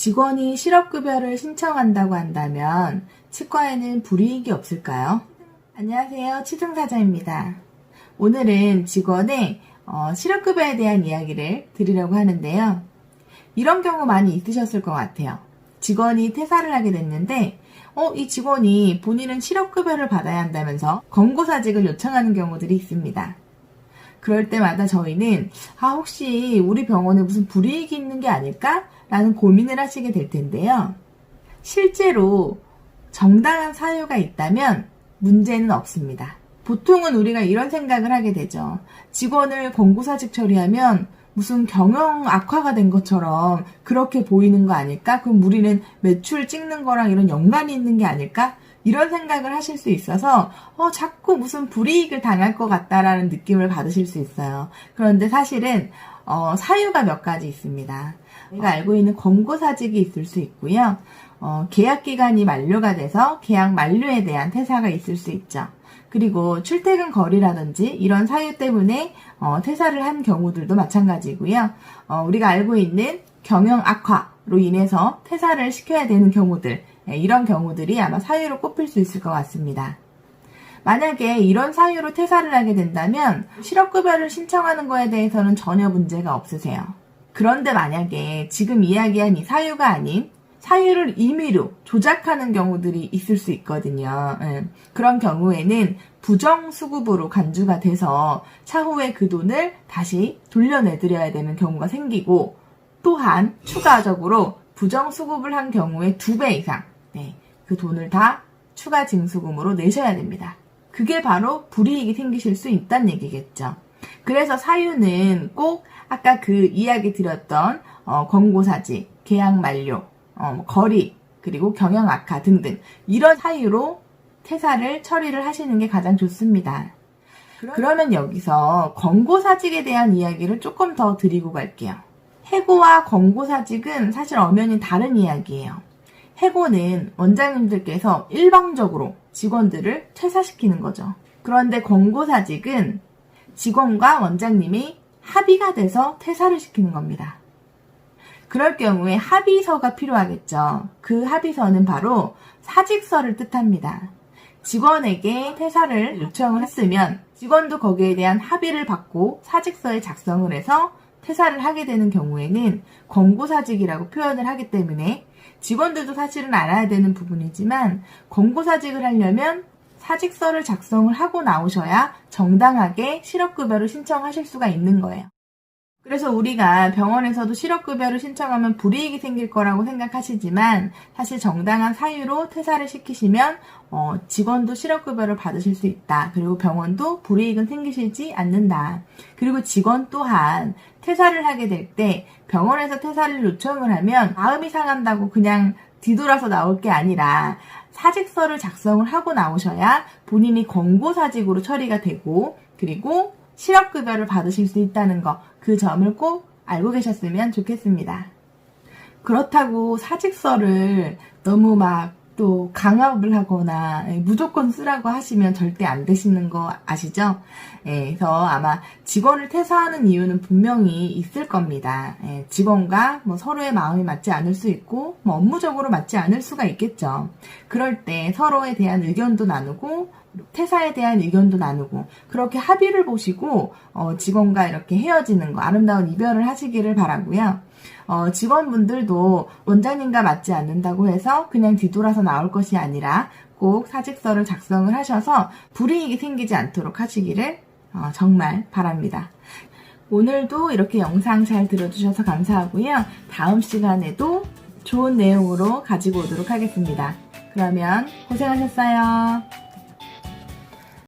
직원이 실업급여를 신청한다고 한다면 치과에는 불이익이 없을까요? 안녕하세요. 취승사자입니다. 오늘은 직원의 실업급여에 대한 이야기를 드리려고 하는데요. 이런 경우 많이 있으셨을 것 같아요. 직원이 퇴사를 하게 됐는데 이 직원이 본인은 실업급여를 받아야 한다면서 권고사직을 요청하는 경우들이 있습니다. 그럴 때마다 저희는 혹시 우리 병원에 무슨 불이익이 있는 게 아닐까? 라는 고민을 하시게 될 텐데요. 실제로 정당한 사유가 있다면 문제는 없습니다. 보통은 우리가 이런 생각을 하게 되죠. 직원을 권고사직 처리하면 무슨 경영 악화가 된 것처럼 그렇게 보이는 거 아닐까? 그럼 우리는 매출 찍는 거랑 이런 연관이 있는 게 아닐까? 이런 생각을 하실 수 있어서 자꾸 무슨 불이익을 당할 것 같다라는 느낌을 받으실 수 있어요. 그런데 사실은 사유가 몇 가지 있습니다. 우리가 알고 있는 권고사직이 있을 수 있고요. 계약기간이 만료가 돼서 계약 만료에 대한 퇴사가 있을 수 있죠. 그리고 출퇴근 거리라든지 이런 사유 때문에 퇴사를 한 경우들도 마찬가지고요. 우리가 알고 있는 경영 악화로 인해서 퇴사를 시켜야 되는 경우들, 이런 경우들이 아마 사유로 꼽힐 수 있을 것 같습니다. 만약에 이런 사유로 퇴사를 하게 된다면 실업급여를 신청하는 거에 대해서는 전혀 문제가 없으세요. 그런데 만약에 지금 이야기한 이 사유가 아닌 사유를 임의로 조작하는 경우들이 있을 수 있거든요. 그런 경우에는 부정수급으로 간주가 돼서 차후에 그 돈을 다시 돌려내드려야 되는 경우가 생기고, 또한 추가적으로 부정수급을 한 경우에 2배 이상 그 돈을 다 추가 징수금으로 내셔야 됩니다. 그게 바로 불이익이 생기실 수 있다는 얘기겠죠. 그래서 사유는 꼭 아까 그 이야기 드렸던 권고사직, 계약 만료, 거리, 그리고 경영 악화 등등 이런 사유로 퇴사를 처리를 하시는 게 가장 좋습니다. 그러면 여기서 권고사직에 대한 이야기를 조금 더 드리고 갈게요. 해고와 권고사직은 사실 엄연히 다른 이야기예요. 해고는 원장님들께서 일방적으로 직원들을 퇴사시키는 거죠. 그런데 권고사직은 직원과 원장님이 합의가 돼서 퇴사를 시키는 겁니다. 그럴 경우에 합의서가 필요하겠죠. 그 합의서는 바로 사직서를 뜻합니다. 직원에게 퇴사를 요청을 했으면 직원도 거기에 대한 합의를 받고 사직서에 작성을 해서 퇴사를 하게 되는 경우에는 권고사직이라고 표현을 하기 때문에 직원들도 사실은 알아야 되는 부분이지만 권고사직을 하려면 사직서를 작성을 하고 나오셔야 정당하게 실업급여를 신청하실 수가 있는 거예요. 그래서 우리가 병원에서도 실업급여를 신청하면 불이익이 생길 거라고 생각하시지만 사실 정당한 사유로 퇴사를 시키시면 직원도 실업급여를 받으실 수 있다. 그리고 병원도 불이익은 생기시지 않는다. 그리고 직원 또한 퇴사를 하게 될 때 병원에서 퇴사를 요청을 하면 마음이 상한다고 그냥 뒤돌아서 나올 게 아니라 사직서를 작성을 하고 나오셔야 본인이 권고사직으로 처리가 되고 그리고 실업급여를 받으실 수 있다는 거, 그 점을 꼭 알고 계셨으면 좋겠습니다. 그렇다고 사직서를 너무 또 강압을 하거나 무조건 쓰라고 하시면 절대 안 되시는 거 아시죠? 그래서 아마 직원을 퇴사하는 이유는 분명히 있을 겁니다. 직원과 서로의 마음이 맞지 않을 수 있고 업무적으로 맞지 않을 수가 있겠죠. 그럴 때 서로에 대한 의견도 나누고 퇴사에 대한 의견도 나누고 그렇게 합의를 보시고 직원과 이렇게 헤어지는 거, 아름다운 이별을 하시기를 바라고요. 직원분들도 원장님과 맞지 않는다고 해서 그냥 뒤돌아서 나올 것이 아니라 꼭 사직서를 작성을 하셔서 불이익이 생기지 않도록 하시기를 정말 바랍니다. 오늘도 이렇게 영상 잘 들어주셔서 감사하고요. 다음 시간에도 좋은 내용으로 가지고 오도록 하겠습니다. 그러면 고생하셨어요.